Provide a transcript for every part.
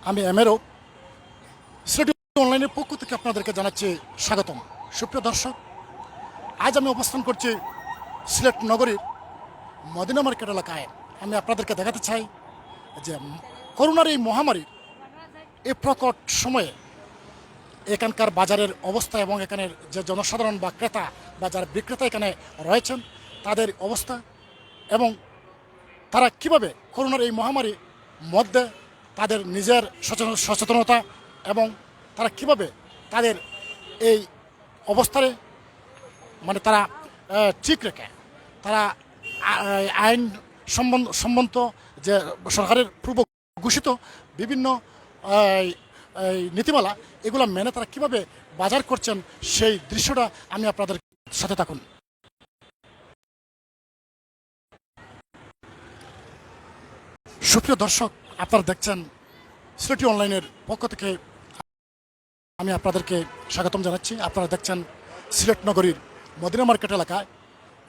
আমি এমেরও সিলেট অনলাইনের পক্ষ থেকে আপনাদেরকে জানাচ্ছি স্বাগতম। সুপ্রিয় দর্শক, আজ আমি অবস্থান করছি সিলেট নগরীর মদিনা মার্কেট এলাকায়। আমি আপনাদেরকে দেখাতে চাই যে করোনার এই মহামারীর এই প্রকট সময়ে এখানকার বাজারের অবস্থা এবং এখানের যে জনসাধারণ বা ক্রেতা বা যারা বিক্রেতা এখানে রয়েছেন তাদের অবস্থা এবং তারা কিভাবে করোনার এই মহামারীর মধ্যে তাদের নিজের সচেতনতা এবং তারা কিভাবে তাদের এই অবস্থায় তারা ঠিক রেখে তারা আইন সম্বন্ধ যে সরকারের পূর্ব ঘোষিত বিভিন্ন নীতিমালা এগুলো মেনে তারা কিভাবে বাজার করছেন সেই দৃশ্যটা আমি আপনাদের সাথে থাকুন। সুপ্রিয় দর্শক, আপনারা দেখছেন সিলেটি অনলাইনের পক্ষ থেকে আমি আপনাদেরকে স্বাগতম জানাচ্ছি। আপনারা দেখছেন সিলেট নগরীর মদিনা মার্কেট এলাকায়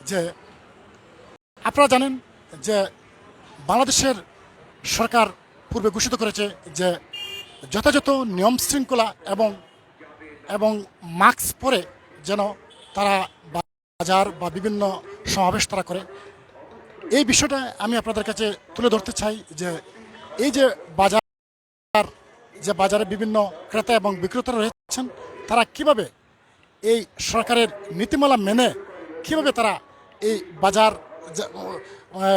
যে আপনারা জানেন যে বাংলাদেশের সরকার পূর্বে ঘোষিত করেছে যে যথাযথ নিয়ম শৃঙ্খলা এবং মাস্ক পরে যেন তারা বাজার বা বিভিন্ন সমাবেশ তারা করে। এই বিষয়টা আমি আপনাদের কাছে তুলে ধরতে চাই যে এই যে বাজারে বিভিন্ন ক্রেতা এবং বিক্রেতারা রয়েছেন তারা কিভাবে এই সরকারের নীতিমালা মেনে কিভাবে তারা এই বাজার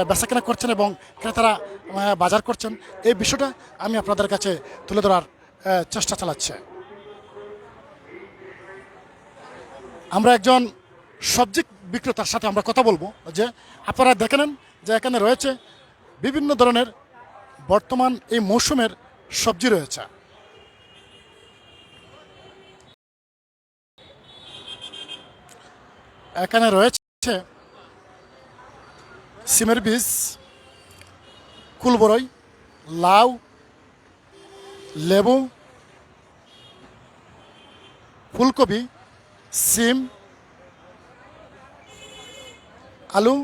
বেচাকেনা করছেন এবং ক্রেতারা বাজার করছেন, এই বিষয়টা আমি আপনাদের কাছে তুলে ধরার চেষ্টা চালাচ্ছি। আমরা একজন সবজি বিক্রেতার সাথে আমরা কথা বলবো যে আপনারা দেখে নেন যে এখানে রয়েছে বিভিন্ন ধরনের বর্তমান এই মৌসুমের সবজি রয়েছে। এখানে রয়েছে সিমের বীজ, কুলবরই, লাউ, লেবু, ফুলকপি, সিম, আলু,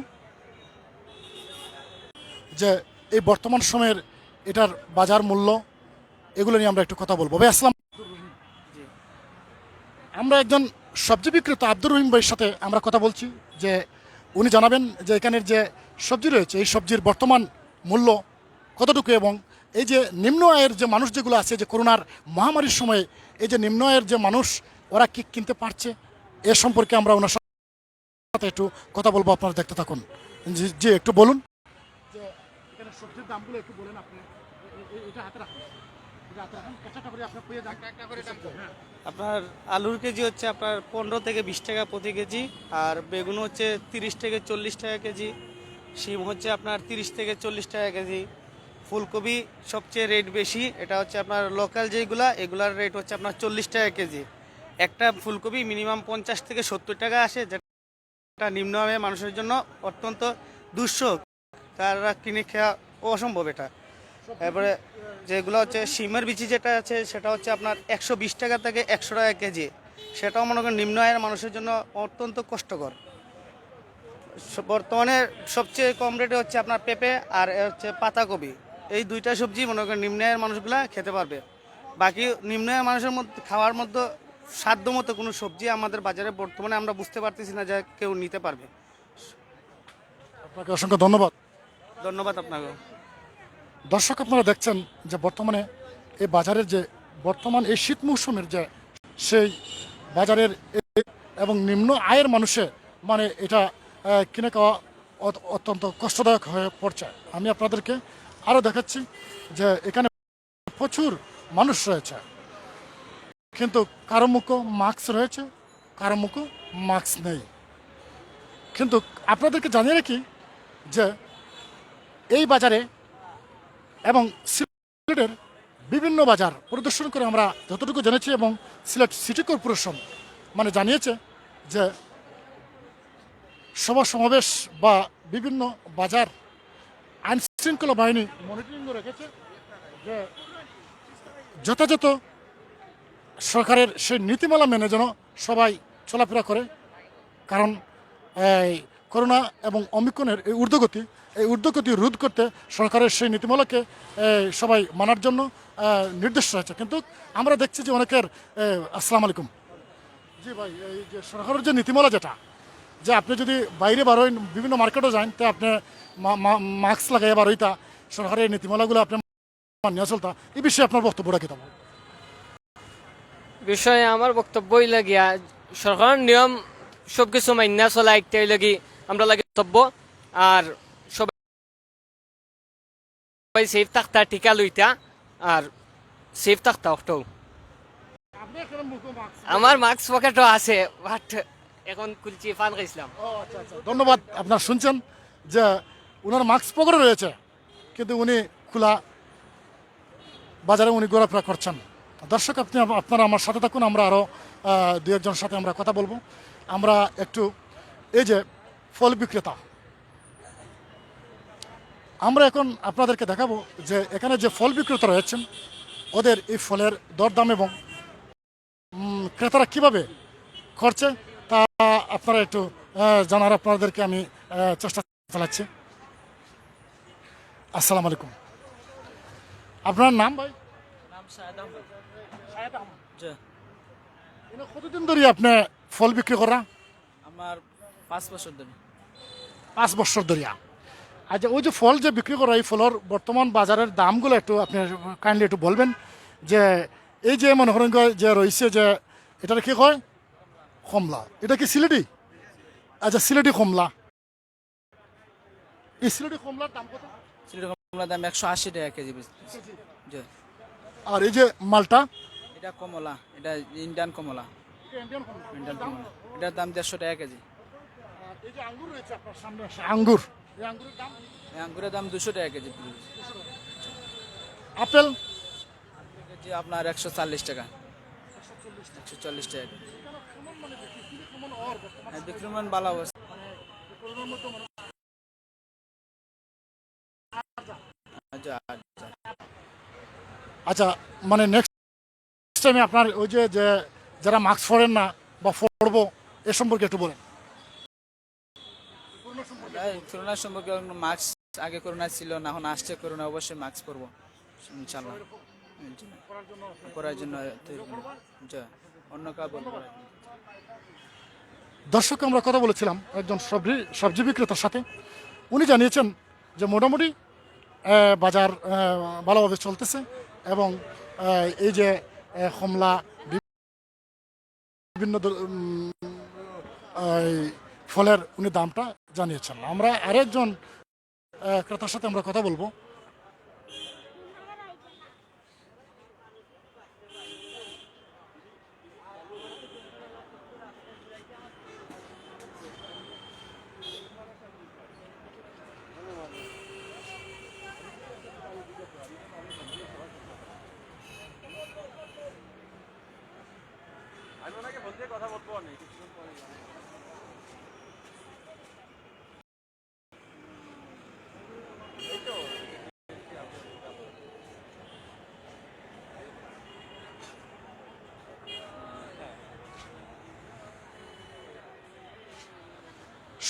যে এই বর্তমান সময়ের এটার বাজার মূল্য এগুলো নিয়ে আমরা একটু কথা বলবো। ভাই আসসালাম, আমরা একজন সবজি বিক্রেতা আব্দুর রহিম ভাইয়ের সাথে আমরা কথা বলছি যে উনি জানাবেন যে এখানের যে সবজি রয়েছে এই সবজির বর্তমান মূল্য কতটুকু এবং এই যে নিম্ন আয়ের যে মানুষ যেগুলো আছে যে করোনার মহামারীর সময়ে এই যে নিম্ন আয়ের যে মানুষ ওরা কি কিনতে পারছে এ সম্পর্কে আমরা ওনার সাথে একটু কথা বলবো। আপনারা দেখতে থাকুন। জি একটু বলুন যে এখানে সবজির দামগুলো একটু বলেন আপনি। এটা হাতে রাখুন, আপনার আলুর কেজি হচ্ছে আপনার 15 থেকে 20 টাকা প্রতি কেজি, আর বেগুন হচ্ছে 30 থেকে 40 টাকা কেজি, শিম হচ্ছে আপনার 30 থেকে 40 টাকা কেজি, ফুলকপি সবচেয়ে রেট বেশি, এটা হচ্ছে আপনার লোকাল যেগুলা এগুলার রেট হচ্ছে আপনার 40 টাকা কেজি। একটা ফুলকপি মিনিমাম 50 থেকে 70 টাকা আসে, যেটা নিম্ন আয়ের মানুষের জন্য অত্যন্ত দুঃসহ, তারা কিনে খাওয়া অসম্ভব এটা। এরপরে যেগুলো হচ্ছে শিমের বিচি যেটা আছে সেটা হচ্ছে আপনার 120 টাকা থেকে 100 টাকা কেজি, সেটাও মনে করেন নিম্ন আয়ের মানুষের জন্য অত্যন্ত কষ্টকর। বর্তমানে সবচেয়ে কম রেটে হচ্ছে আপনার পেঁপে আর হচ্ছে পাতাকপি, এই দুইটা সবজি মনে করেন নিম্ন আয়ের মানুষগুলা খেতে পারবে। বাকি নিম্ন আয়ের মানুষের মধ্যে খাওয়ার মধ্যে সাধ্য মতো কোনো সবজি আমাদের বাজারে বর্তমানে আমরা বুঝতে পারতেছি না যে কেউ নিতে পারবে। আপনাকে অসংখ্য ধন্যবাদ। ধন্যবাদ আপনাকে। দর্শক, আপনারা দেখছেন যে বর্তমানে এই বাজারের যে বর্তমান এই শীত মৌসুমের যে সেই বাজারের এবং নিম্ন আয়ের মানুষের এটা কিনে খাওয়া অত্যন্ত কষ্টদায়ক হয়ে পড়ছে। আমি আপনাদেরকে আরও দেখাচ্ছি যে এখানে প্রচুর মানুষ রয়েছে, কিন্তু কারো মুখো মাস্ক রয়েছে, কারো মুখো মাস্ক নেই। কিন্তু আপনাদেরকে জানিয়ে রাখি যে এই বাজারে এবং সিলেটের বিভিন্ন বাজার পরিদর্শন করে আমরা যতটুকু জেনেছি এবং সিলেট সিটি কর্পোরেশন জানিয়েছে যে সভা সমাবেশ বা বিভিন্ন বাজার আইন শৃঙ্খলা বাহিনী মনিটরিং রেখেছে যে যথাযথ সরকারের সেই নীতিমালা মেনে যেন সবাই চলাফেরা করে। কারণ এই করোনা এবং অমিক্রনের এই ঊর্ধ্বগতি রোধ করতে সরকারের সেই নীতিমালাকে সবাই মানার জন্য নির্দেশ রয়েছে। কিন্তু আমরা দেখছি যে অনেকের আসসালামু আলাইকুম। জি ভাই, এই যে সরকারের যে নীতিমালা যেটা, যে আপনি যদি বাইরে বারোই বিভিন্ন মার্কেটও যান তো আপনি মাস্ক লাগাইয়া বারোইতা সরকারের এই নীতিমালাগুলো আপনি মানিয়া চলতা, এই বিষয়ে আপনার বক্তব্যটা কি থাকবে? বিষয়ে আমার বক্তব্যই লাগিয়া সরকারের নিয়ম সবকিছু মান্যা চলা একটাই লাগি আমরা লাগে বক্তব্য। আর সবাই সেফ থাকতা, টিকা লইতা আর সেফ থাকতা অক্টাও। আমার মাস্ক পকেটও আছে, বাট এখন খুলছি ফান খাইছিলাম। ধন্যবাদ। আপনার শুনছেন যে ওনার মাস্ক পকেটে রয়েছে কিন্তু উনি খোলা বাজারে উনি ঘোরাফেরা করছেন। দর্শক আপনারা আমার সাথে থাকুন, আমরা আরও দু একজনের সাথে আমরা কথা বলবো। আমরা একটু এই যে ফল বিক্রেতা, আমরা এখন আপনাদেরকে দেখাবো যে এখানে যে ফল বিক্রেতা রয়েছেন ওদের এই ফলের দরদাম এবং ক্রেতারা কিভাবে করছে তা আপনারা একটু জানার আপনাদেরকে আমি চেষ্টা চালাচ্ছি। আসসালামু আলাইকুম, আপনার নাম ভাই? নাম শাহেদ আহমেদ। জি। কতদিন ধরে আপনি ফল বিক্রি করা? আমার 5 বছর ধরে। 5 বছর ধরিয়া। আচ্ছা, ওই যে ফল যে বিক্রি করা এই ফলের বর্তমান বাজারের দামগুলো একটু আপনি কাইন্ডলি একটু বলবেন। যে এই যে মনে করেন যে রয়েছে যে এটা কি কয় কমলা, এটা কি সিলেটি? আচ্ছা, সিলেটি কমলা, এই সিলেটি কমলার দাম কত? সিলেটি কমলার দাম 180 টাকা কেজি। জি। আর এই যে মালটা? এটা কমলা, এটা ইন্ডিয়ান কমলা। ইন্ডিয়ান কমলা, এটার দাম 150 টাকা কেজি। এই যে আঙ্গুর রয়েছে আপনার সামনে, আঙ্গুর, এই আঙ্গুরের দাম? এই আঙ্গুরের দাম 200 টাকা কেজি। আপেল? কেজি আপনার 140 টাকা। 140 টাকা। বিক্রমণ ভালো অবস্থা। আচ্ছা, মানে নেক্সট টাইমে আপনার ওই যে যারা মাস্ক পরেন না বা পরবো এ সম্পর্কে একটু বলেন। করোনার সম্পর্কে মাস্ক, আগে করোনা ছিল না, এখন আসছে করোনা, অবশ্যই মাস্ক পরবো ইনশাআল্লাহ। পরার জন্য অন্য কাউ বলবো। দর্শক, আমরা কথা বলেছিলাম একজন সবজি বিক্রেতার সাথে। উনি জানিয়েছেন যে মোটামুটি বাজার ভালোভাবে চলতেছে এবং এই যে কমলা বিভিন্ন ফলের উনি দামটা জানিয়েছেন। আমরা আরেকজন ক্রেতার সাথে আমরা কথা বলবো।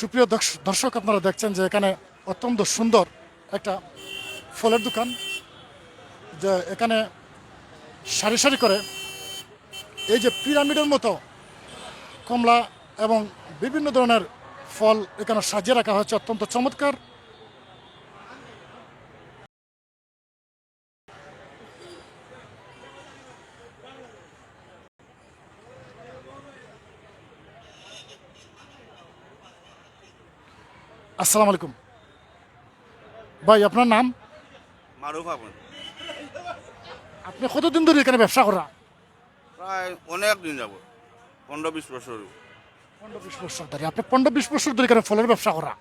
সুপ্রিয় দর্শক, আপনারা দেখছেন যে এখানে অত্যন্ত সুন্দর একটা ফলের দোকান, যে এখানে সারি সারি করে এই যে পিরামিডের মতো কমলা এবং বিভিন্ন ধরনের ফল এখানে সাজিয়ে রাখা হয়েছে, অত্যন্ত চমৎকার। আসসালামু আলাইকুম ভাই, আপনার নাম? মারুফ আহমেদ। আপনি কতদিন ধরে এখানে ব্যবসা করা? প্রায় অনেক দিন যাব, 15-20 বছর। 15-20 বছর ধরে আপনি 15-20 বছর ধরে এখানে ফলের ব্যবসা করা।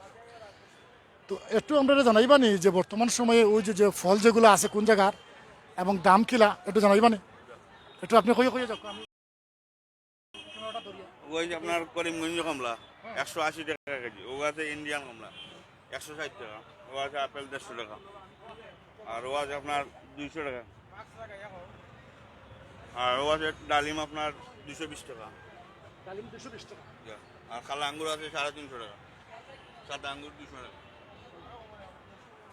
তো একটু আমরা জানাইবানি যে বর্তমান সময়ে ওই যে ফল যেগুলো আছে কোন জায়গার এবং দাম কিলা একটু জানাইবানি। একটু আপনি কইয়ে যাক। ওই যে আপনার করিমগঞ্জ কমলা 180 টাকা কেজি, ও আছে ইন্ডিয়ান কমলা 160 টাকা, ও আছে আপেল 150 টাকা, আর ও আছে আপনার 200 টাকা, আর ও আছে ডালিম আপনার 220 টাকা, ডালিম 220 টাকা, আর কালা আঙ্গুর আছে 350 টাকা। সাদা আঙ্গুর 200 টাকা।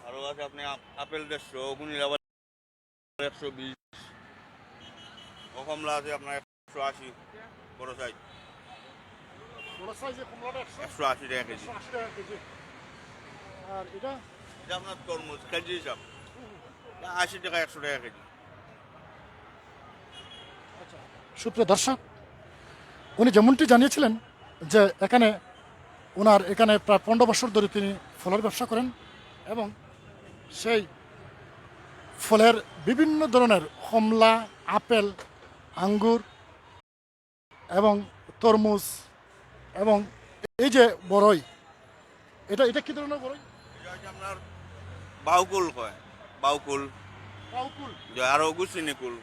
আরও আছে আপনি আপেল 150, ওগুনির আবার 120, ও কমলা আছে আপনার 180, বড় সাইজ বড় সাইজের কমলাটা 180 টাকা কেজি। 180 টাকা কেজি। আর এটা এটা আপনার তরমুজ কেজি হিসাব 80 টাকা 100 টাকা কেজি। সুপ্রিয় দর্শক, উনি যেমনটি জানিয়েছিলেন যে ওনার এখানে প্রায় 15 বছর ধরে তিনি ফলের ব্যবসা করেন এবং সেই ফলের বিভিন্ন ধরনের কমলা, আপেল, আঙ্গুর এবং তরমুজ এবং এই যে বড়ই, এটা এটা কি ধরনের বড়ই? এটা হচ্ছে আপনার বাউকুল কয়, বাউকুল, পাউকুল। যে আরও গুছিনি কুল।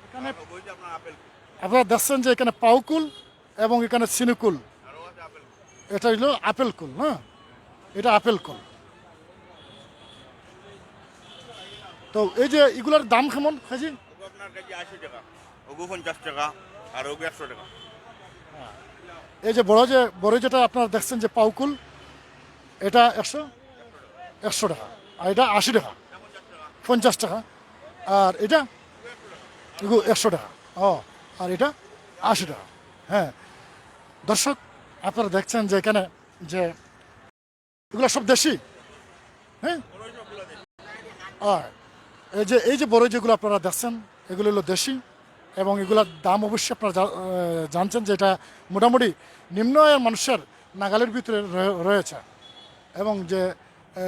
এখানে ওই যে আপনার আপেল কুল, আপনারা দেখছেন যে এখানে পাউকুল এবং এখানে সিনুকুল, আরও আছে আপেল কুল। এটা হলো আপেল কুল। হ্যাঁ, এটা আপেল কুল। তো এই যে এগুলোর দাম কেমন খাজি? ওগু আপনার কেজি 80 টাকা, ওগু 50 টাকা, আর ওগু 100 টাকা। এই যে বড় যেটা আপনারা দেখছেন যে পাউকুল, এটা 100 টাকা, আর এটা 80 টাকা, 50 টাকা, আর এটা 100 টাকা। ও, আর এটা 80 টাকা। হ্যাঁ দর্শক, আপনারা দেখছেন যে এখানে যে এগুলো সব দেশি। হ্যাঁ, আর এই যে বড় যেগুলো আপনারা দেখছেন এগুলো হলো দেশি এবং এগুলোর দাম অবশ্যই আপনারা জানছেন যে এটা মোটামুটি নিম্ন আয়ের মানুষের নাগালের ভিতরে রয়েছে এবং যে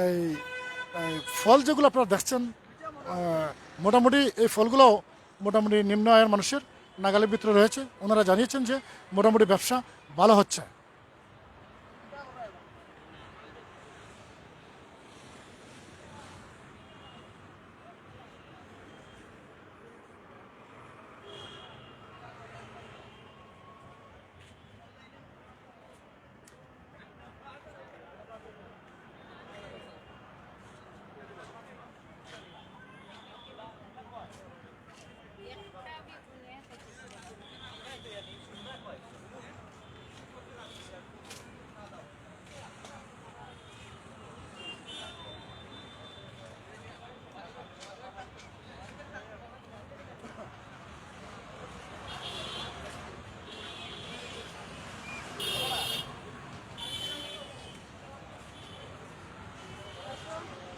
এই ফল যেগুলো আপনারা দেখছেন মোটামুটি এই ফলগুলোও মোটামুটি নিম্ন আয়ের মানুষের নাগালের ভিতরে রয়েছে। ওনারা জানিয়েছেন যে মোটামুটি ব্যবসা ভালো হচ্ছে।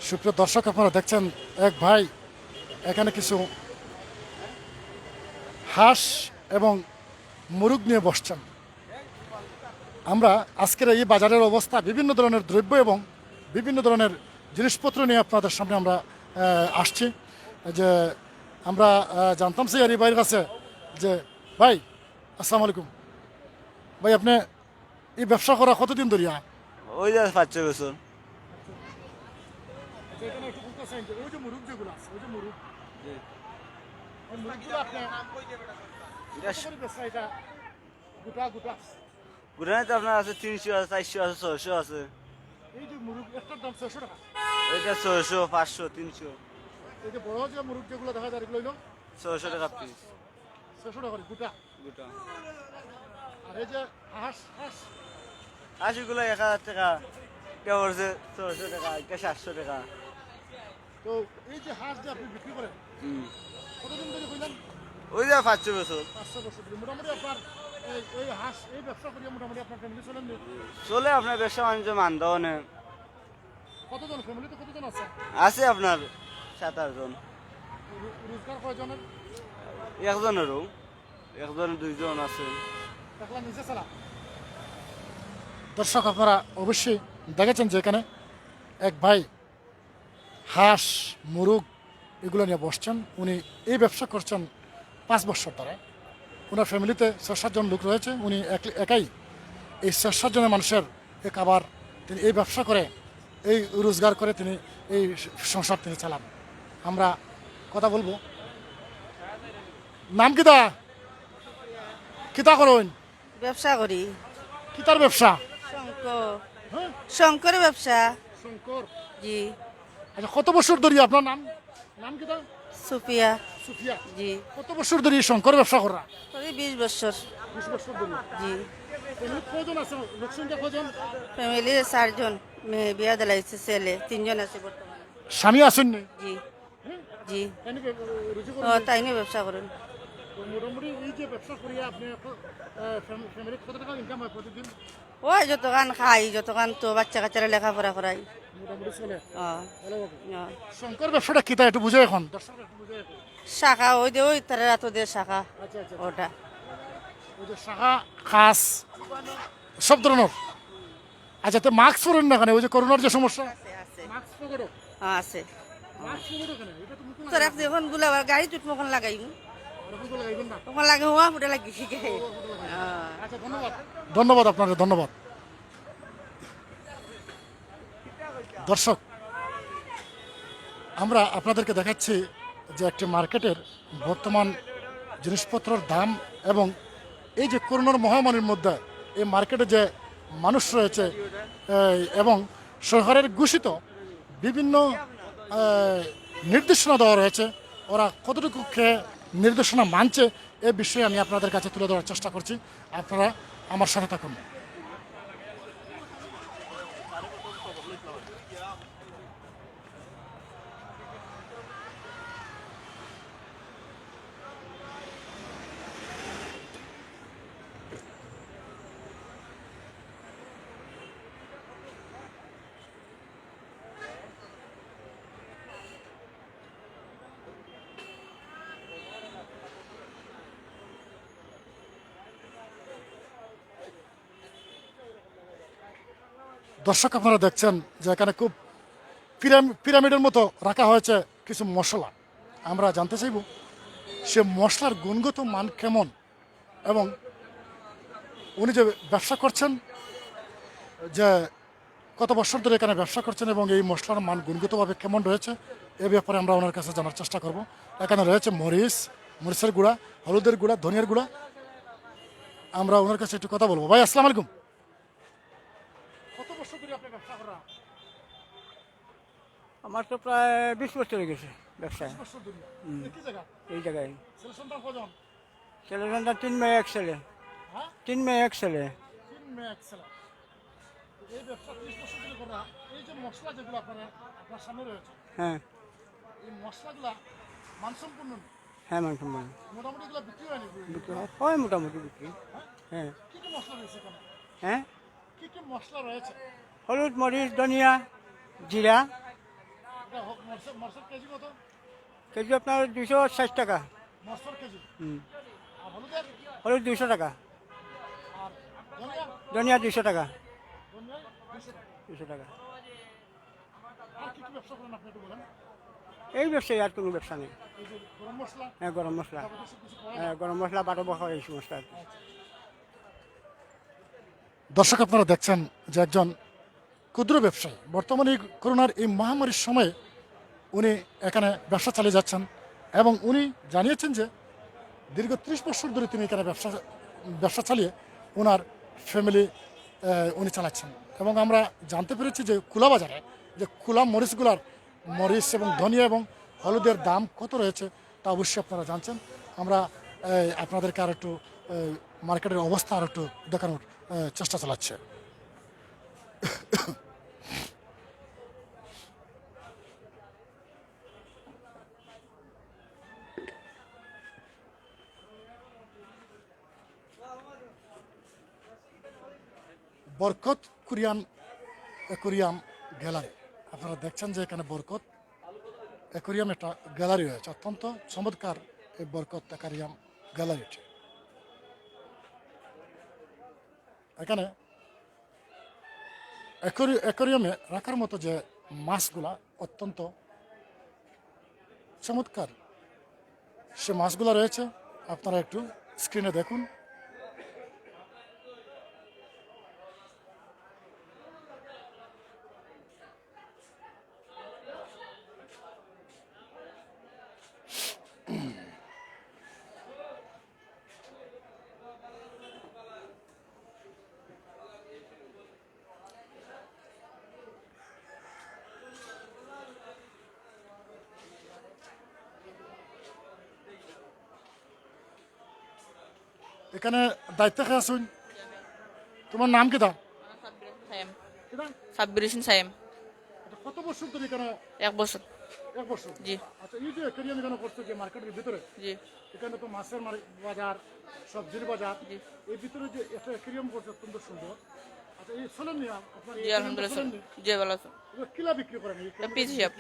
সুপ্রিয় দর্শক, আপনারা দেখছেন এক ভাই এখানে কিছু হাঁস এবং মুরগ নিয়ে বসছেন। আমরা আজকের এই বাজারের অবস্থা, বিভিন্ন ধরনের দ্রব্য এবং বিভিন্ন ধরনের জিনিসপত্র নিয়ে আপনাদের সামনে আমরা আসছি। যে আমরা জানতাম সেই ভাইয়ের কাছে যে ভাই আসসালামু আলাইকুম, ভাই আপনি এই ব্যবসা করা কতদিন ধরিয়া? ওই যে 5-6 বছর। গুড়ানে তো আপনার আছে 300 আছে, 400 আছে, 600 আছে। এই যে মুরগ একটার দাম 600 টাকা। ওইটা 600, 500, 300, এই যে বড় যে মুরগ যেগুলো দেখা যায় এগুলো হইলো 600 টাকা পিস 600 টাকা করে গোটা। গোটা। আর এই যে হাঁস হাঁসগুলো 1000 টাকা, কেউ বলছে 600 টাকা, এটা 700 টাকা। তো এই যে হাঁস যে আপনি বিক্রি করেন কতদিন ধরে কইলেন? ওই যে 500 বছর 500 বছর ধরে। মোটামুটি আপনার এই হাঁস এই ব্যবসা করিয়া মোটামুটি আপনার ফ্যামিলি চলেন? চলে। আপনার ব্যবসা বাণিজ্য মানদণ্ডে কতজন ফ্যামিলিতে কতজন আছে? আছে আপনার 7-8 জন। রোজগার কয়জনের? একজনেরও, একজন 2 জন আছে। দেখলা নিচে চালা। দর্শক, আপনারা অবশ্যই দেখেছেন যে এখানে এক ভাই হাঁস মুরগ এগুলো নিয়ে বসছেন। উনি এই ব্যবসা করছেন 5 বছর ধরে। ওনার ফ্যামিলিতে 6-7 জন লোক রয়েছে। উনি একাই এই 6-7 জনের মানুষের এই খাবার তিনি এই ব্যবসা করে, এই রোজগার করে তিনি এই সংসার তিনি চালান। আমরা কথা বলবো। নাম কিতা? কিতা করেন? ব্যবসা করি। কিতার ব্যবসা? হ্যাঁ, শঙ্কর ব্যবসা। শঙ্কর। জি। আচ্ছা, কত বছর ধরে আপনার নাম কিতা? সুফিয়া সুফিয়া জি কত বছর ধরে এই শঙ্কর ব্যবসা করা? ওই 20 বছর 20 বছর ধরে। জি এমনি কজন আছে, লোক সংখ্যা কজন? ফ্যামিলির 4 জন, মেয়ে বিয়া দিলাইছে, ছেলে 3 জন আছে বর্তমানে। স্বামী আসেন নি? জি জি কেন রুজি ও করেন? তাই নিয়ে ব্যবসা করেন। তো মোটামুটি এই যে ব্যবসা করিয়া আপনি ফ্যামিলি কত টাকা ইনকাম হয় প্রতিদিন? ওই যতখান খাই, যতখান তো বাচ্চা কাচ্চারা লেখাপড়া করাই। মোটামুটি চলে ও ভালোভাবে। ও। শঙ্কর ব্যবসাটা কি তা একটু বুঝে এখন দর্শকরা একটু বুঝে এখন। শাখা ওই যে ওই তারা তোদের শাখা আচ্ছা আচ্ছা, ওটা। ওই যে শাখা খাস সব ধরনের। আচ্ছা, তো মাস্ক পরেন না কেন? ওই যে করোনার যে সমস্যা, আছে মাস্ক পকেটও, আছে। মাস্ক পকেটও কেন? এটা তো মুখে তোর এখন গুলা গাড়ি চুট মখন লাগাই এরকম করে লাগাইবেন না। তখন লাগে হওয়া ফুটে লাগি শিখে। আচ্ছা, ধন্যবাদ, ধন্যবাদ আপনাদের, ধন্যবাদ। দর্শক, আমরা আপনাদেরকে দেখাচ্ছি যে একটি মার্কেটের বর্তমান জিনিসপত্রের দাম এবং এই যে করোনার মহামারীর মধ্যে এই মার্কেটে যে মানুষ রয়েছে এবং সরকারের ঘোষিত বিভিন্ন নির্দেশনা দেওয়া রয়েছে, ওরা কতটুকু খেয়ে নির্দেশনা মানছে এ বিষয়ে আমি আপনাদের কাছে তুলে ধরার চেষ্টা করছি। আপনারা আমার সাথে থাকুন। দর্শক, আপনারা দেখছেন যে এখানে খুব পিরামিডের মতো রাখা হয়েছে কিছু মশলা। আমরা জানতে চাইব সে মশলার গুণগত মান কেমন এবং উনি যে ব্যবসা করছেন, যে কত বছর ধরে এখানে ব্যবসা করছেন এবং এই মশলার মান গুণগতভাবে কেমন রয়েছে এ ব্যাপারে আমরা ওনার কাছে জানার চেষ্টা করব। এখানে রয়েছে মরিচের গুঁড়া, হলুদের গুঁড়া, ধনিয়ার গুঁড়া। আমরা ওনার কাছে একটু কথা বলবো। ভাই, আসসালামু আলাইকুম। কত বছর ধরে আপনি ব্যবসা করা? আমার তো প্রায় 20 বছর হয়ে গেছে ব্যবসায়। বছর ধরে। কি জায়গা? এই জায়গায় ছেলে সন্তান কজন? ছেলে সন্তান 3 মেয়ে 1 ছেলে। হ্যাঁ? 3 মেয়ে 1 ছেলে। 3 মেয়ে 1 ছেলে। এই ব্যবসা 30 বছর ধরে করা। এই যে মশলা যেগুলো আপনার সামনে রয়েছে, হ্যাঁ এই মশলাগুলা মানসম্পন্ন না? হ্যাঁ মানুষ বলে মোটামুটি এগুলো বিক্রি হয়নি? বিক্রি হয় মোটামুটি বিক্রি। হ্যাঁ কি কি মশলা রয়েছে এখানে? হ্যাঁ কি কি মশলা রয়েছে? হলুদ, মরিচ, ধনিয়া, জিরা। এটা মরসের কেজি কত? কেজি আপনার 260 টাকা। মরসের কেজি। হুম। আর হলুদের? হলুদ 200 টাকা। আর ধনিয়া? ধনিয়া 200 টাকা। ধনিয়া 200 টাকা। 200 টাকা। আর কি কি ব্যবসা করেন আপনি একটু বলেন? এই ব্যবসায় আর কোনো ব্যবসা নেই। এই যে গরম মশলা, হ্যাঁ গরম মশলা, তারপর কিছু কিছু পাওয়া যায়? হ্যাঁ গরম মশলা, বাটো বখা, এই সমস্ত আর কি। দর্শক, আপনারা দেখছেন যে একজন ক্ষুদ্র ব্যবসায়ী বর্তমানে এই করোনার এই মহামারীর সময়ে উনি এখানে ব্যবসা চালিয়ে যাচ্ছেন এবং উনি জানিয়েছেন যে দীর্ঘ 30 বছর ধরে তিনি এখানে ব্যবসা চালিয়ে ওনার ফ্যামিলি উনি চালাচ্ছেন। এবং আমরা জানতে পেরেছি যে খোলা বাজারে যে খোলা মরিচ এবং ধনিয়া এবং হলুদের দাম কত রয়েছে তা অবশ্যই আপনারা জানছেন। আমরা আপনাদেরকে আর একটু মার্কেটের অবস্থা আর একটু দেখানোর চেষ্টা চালাচ্ছে। বরকত অ্যাকোরিয়াম গ্যালারি। আপনারা দেখছেন যে এখানে বরকত অ্যাকোরিয়াম একটা গ্যালারি রয়েছে। অত্যন্ত চমৎকার এই বরকত অ্যাকোরিয়াম গ্যালারিটি। এখানে অ্যাকোরিয়ামে রাখার মতো যে মাছগুলা অত্যন্ত চমৎকার সে মাছগুলা রয়েছে। আপনারা একটু স্ক্রিনে দেখুন। এখানে দায়িত্ব খেয়ে আসুন, তোমার নাম কি দা? সাব্বির হোসেন সাইম। কত বছর ধরে এখানে? 1 বছর। 1 বছর। জি। আচ্ছা, এই যে অ্যাকোয়ারিয়াম এখানে করছে যে মার্কেটের ভিতরে, জি এখানে তো মাছের বাজার, সবজির বাজার, জি। এই ভিতরে যে একটা অ্যাকোয়ারিয়াম করছে অত্যন্ত সুন্দর। আচ্ছা, এই চলেন নি আপনার জি আলহামদুলিল্লাহ জি ভালো আছেন। কিলা বিক্রি করেন? পিস হিসাব,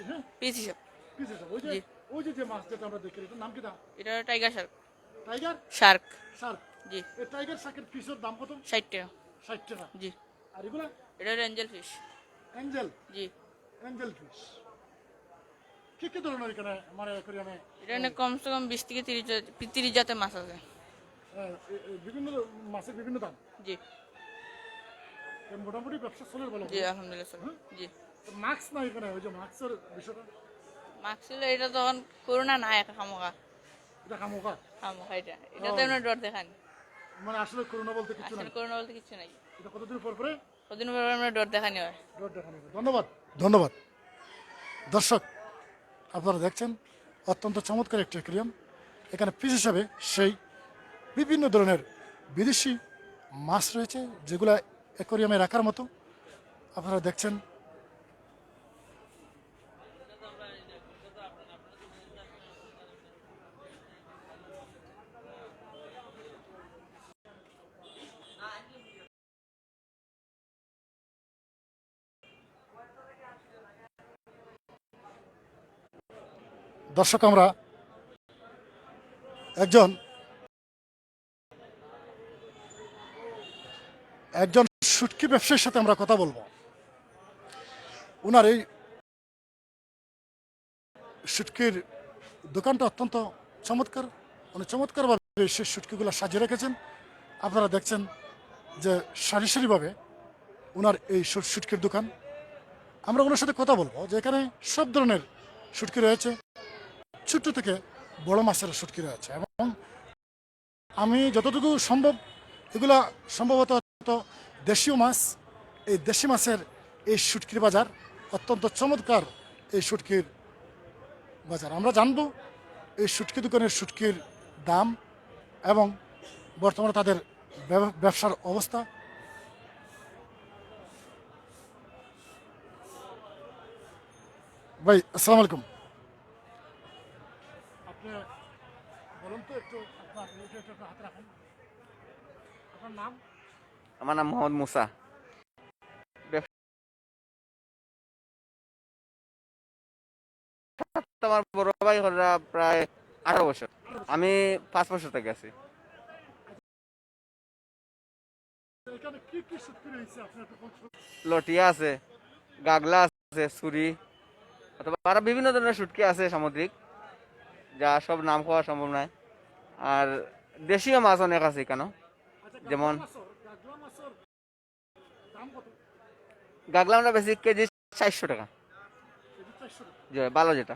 পিস হিসাব। পিস হিসাব। ওই যে জি। ওই যে মাছ যেটা আমরা দেখি, এটার নাম কি দা? এটা tiger shark. Tiger shark. Shark. জি এই টাইগার শার্কের পিসের দাম কত? 60 টাকা। 60 টাকা। জি। আর এগুলা? এটা হলো এঞ্জেল ফিশ। অ্যাঞ্জেল। জি। Angel fish. কি কি ধরনের এখানে আমার অ্যাকোয়ারিয়ামে? এটা কমসে কম 20 থেকে 30 জাতের মাছ আছে। বিভিন্ন মাছের বিভিন্ন দাম। জি মোটামুটি ব্যবসা চলে বলো। জি আলহামদুলিল্লাহ স্যার। জি। মাস্ক নাই এখানে, ওই যে মাস্কের বিষয়টা। মাস্ক ছিল এটা তখন করোনা নাই একা খামোকা। এটা খামোকা। খামোকা এটা তো এমন ডর দেখান। মানে আসলে করোনা বলতে কিছু নাই। আসলে করোনা বলতে কিছু নাই। এটা কতদিন পর পরে? কতদিন পর আমরা ডর দেখানি হয়। ডর দেখানো হয়। ধন্যবাদ, ধন্যবাদ। দর্শক, আপনারা দেখছেন অত্যন্ত চমৎকার একটি অ্যাকোয়ারিয়াম। এখানে পিস হিসাবে সেই বিভিন্ন ধরনের বিদেশি মাছ রয়েছে, যেগুলো অ্যাকোয়ারিয়ামে রাখার মতো। আপনারা দেখছেন দর্শক, আমরা একজন শুটকি ব্যবসায়ীর সাথে আমরা কথা বলবো। ওনার এই শুটকির দোকানটা অত্যন্ত চমৎকার, উনি চমৎকারভাবে সেই শুটকিগুলো সাজিয়ে রেখেছেন। আপনারা দেখছেন যে সারি সারিভাবে ওনার এই শুটকির দোকান। আমরা ওনার সাথে কথা বলবো যে এখানে সব ধরনের শুটকি রয়েছে, ছোট্ট থেকে বড় মাছের শুটকি রয়েছে, এবং আমি যতটুকু সম্ভব এগুলা সম্ভবত দেশীয় মাছ। এই দেশি মাছের এই শুটকির বাজার অত্যন্ত চমৎকার। এই শুটকির বাজার আমরা জানবো এই শুটকি দোকানের শুটকির দাম এবং বর্তমানে তাদের ব্যবসার অবস্থা। ভাই, আসসালামু আলাইকুম। আপনি বলুন তো একটু, আপনার হাতে রাখেন, আপনার নাম? আমার নাম মোহাম্মদ মুসা। আমার বড় ভাই হরা প্রায় 18 বছর, আমি 5 বছর থেকে আছি। এখানে কি কি শুটকি রয়েছে আপনি একটু বলুন। লটিয়া আছে, গাগলা আছে, ছুরি, অথবা আরো বিভিন্ন ধরনের শুটকি আছে সামুদ্রিক, যা সব নাম খাওয়া সম্ভব নয়। আর দেশীয় মাছ অনেক আছে কেন, যেমন গাগলা আমরা বেশি কেজি 400 টাকা। ভালো যেটা,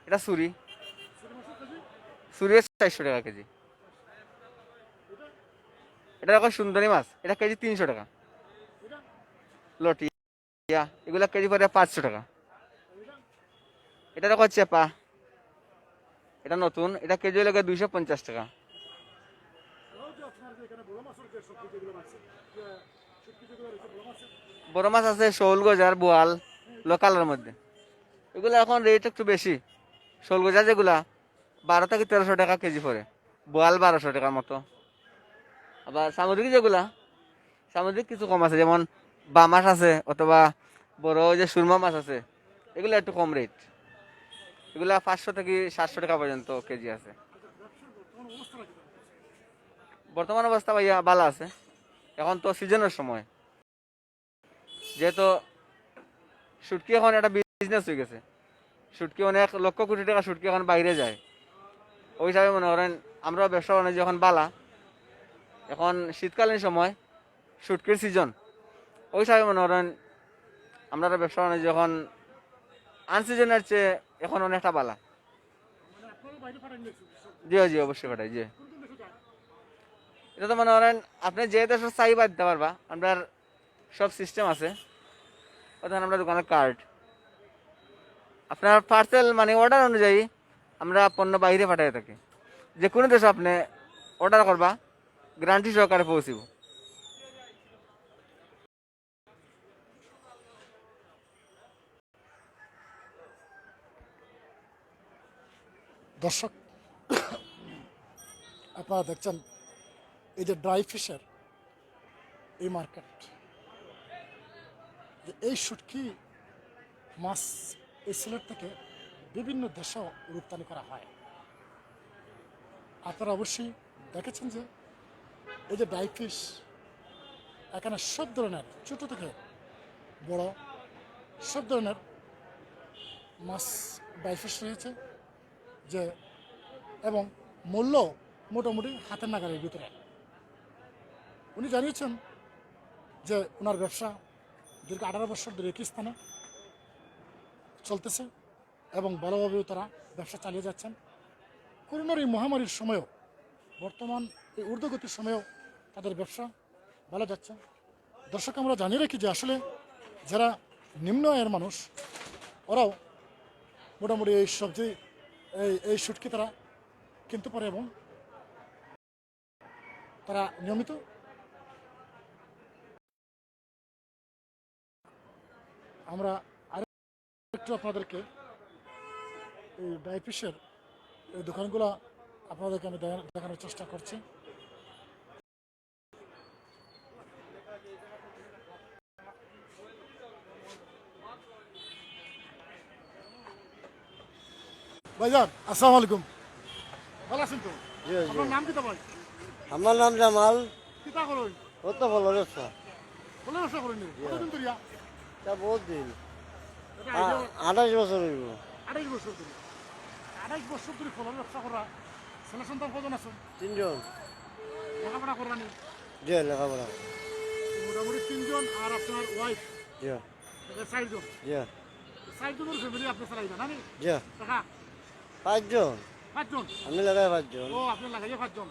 এটা ছুরি, ছুরি 400 টাকা কেজি। এটা এখন সুন্দরী মাছ, এটা কেজি 300 টাকা। লটিয়া এগুলা কেজি পরে 500 টাকা। এটা দেখো চেপা, এটা নতুন, এটা কেজি লাগে 250 টাকা। বড় মাছ আছে শোল গজার, বোয়াল, লোকালের মধ্যে। এগুলো এখন রেট একটু বেশি। শোল গজা যেগুলা 12 থেকে 1300 টাকা কেজি পরে, বোয়াল 1200 টাকার মতো। আবার সামুদ্রিক যেগুলা, সামুদ্রিক কিছু কম আছে, যেমন বা মাছ আছে অথবা বড় যে সুরমা মাছ আছে, এগুলো একটু কম রেট। এগুলা 500 থেকে 700 টাকা পর্যন্ত কেজি আছে। বর্তমান অবস্থা ভাইয়া ভালো আছে। এখন তো সিজনের সময়, যেহেতু শুটকি এখন একটা বিজনেস হয়ে গেছে। শুটকি অনেক লক্ষ কোটি টাকা শুটকি এখন বাইরে যায়। ওই হিসাবে মনে করেন আমরা ব্যবসা বাণিজ্য এখন বালা। এখন শীতকালীন সময় শুটকির সিজন, ওই হিসাবে মনে করেন আমরা ব্যবসা বাণিজ্য এখন আনসিজনের চেয়ে এখন অনেকটা বালা। জি জি অবশ্যই পাঠাই। জি, এটা তো মনে করেন আপনি যে দেশের চাহিদা দিতে পারবা, আপনার সব সিস্টেম আছে। অর্থাৎ আমরা দোকানের কার্ড, আপনার পার্সেল মানে অর্ডার অনুযায়ী আমরা পণ্য বাইরে পাঠিয়ে থাকি। যে কোনো দেশে আপনি অর্ডার করবা গ্যারান্টি সহকারে পৌঁছিব। দর্শক আপনারা দেখছেন এই যে ড্রাই ফিশের এই মার্কেট, যে এই শুটকি মাছ এই সিলেট থেকে বিভিন্ন দেশেও রপ্তানি করা হয়। আপনারা অবশ্যই দেখেছেন যে এই যে ড্রাই ফিশ, এখানে সব ধরনের ছোট থেকে বড় সব ধরনের মাছ ড্রাই ফিশ রয়েছে, যে এবং মূল্য মোটামুটি হাতের নাগালের ভিতরে। উনি জানিয়েছেন যে ওনার ব্যবসা দীর্ঘ 18 বছর ধরে একই স্থানে চলতেছে এবং ভালোভাবেও তারা ব্যবসা চালিয়ে যাচ্ছেন। করোনার এই মহামারীর সময়ও, বর্তমান এই ঊর্ধ্বগতির সময়েও তাদের ব্যবসা ভালো যাচ্ছে। দর্শক আমরা জানিয়ে রাখি যে আসলে যারা নিম্ন আয়ের মানুষ ওরাও মোটামুটি এই সবজি এই শুটকি তারা কিনতে পারে এবং তারা নিয়মিত আমরা আরেকটু আপনাদেরকে এই ড্রাই ফিশের এই দোকানগুলো আপনাদেরকে আমি দেখানোর চেষ্টা করছি। ভাইজান আসসালামু আলাইকুম, ভালো আছেন তো? আপনার নাম কি? ভাই আমার নাম জামাল। কিতা করুন? কত ভালো ব্যবসা, ভালো ব্যবসা করেন? কতদিন ধরিয়া? তা বহুত দিন, এটা আইডিয়া 28 বছর হইব। 28 বছর ধরে। 28 বছর ধরে ফলের ব্যবসা করা। ছেলে সন্তান কজন আছে? 3 জন। লেখাপড়া করবানি? জি, লেখাপড়া। মোটামুটি 3 জন আর আপনার ওয়াইফ? জি। 4 জন। জি। 4 জনের ফ্যামিলি আপনি চালাইবেন না? জি। টাকা 5 জন। 5 জন? আমি লাগাই 5 জন। ও আপনি লাগাইয়া 5 জন।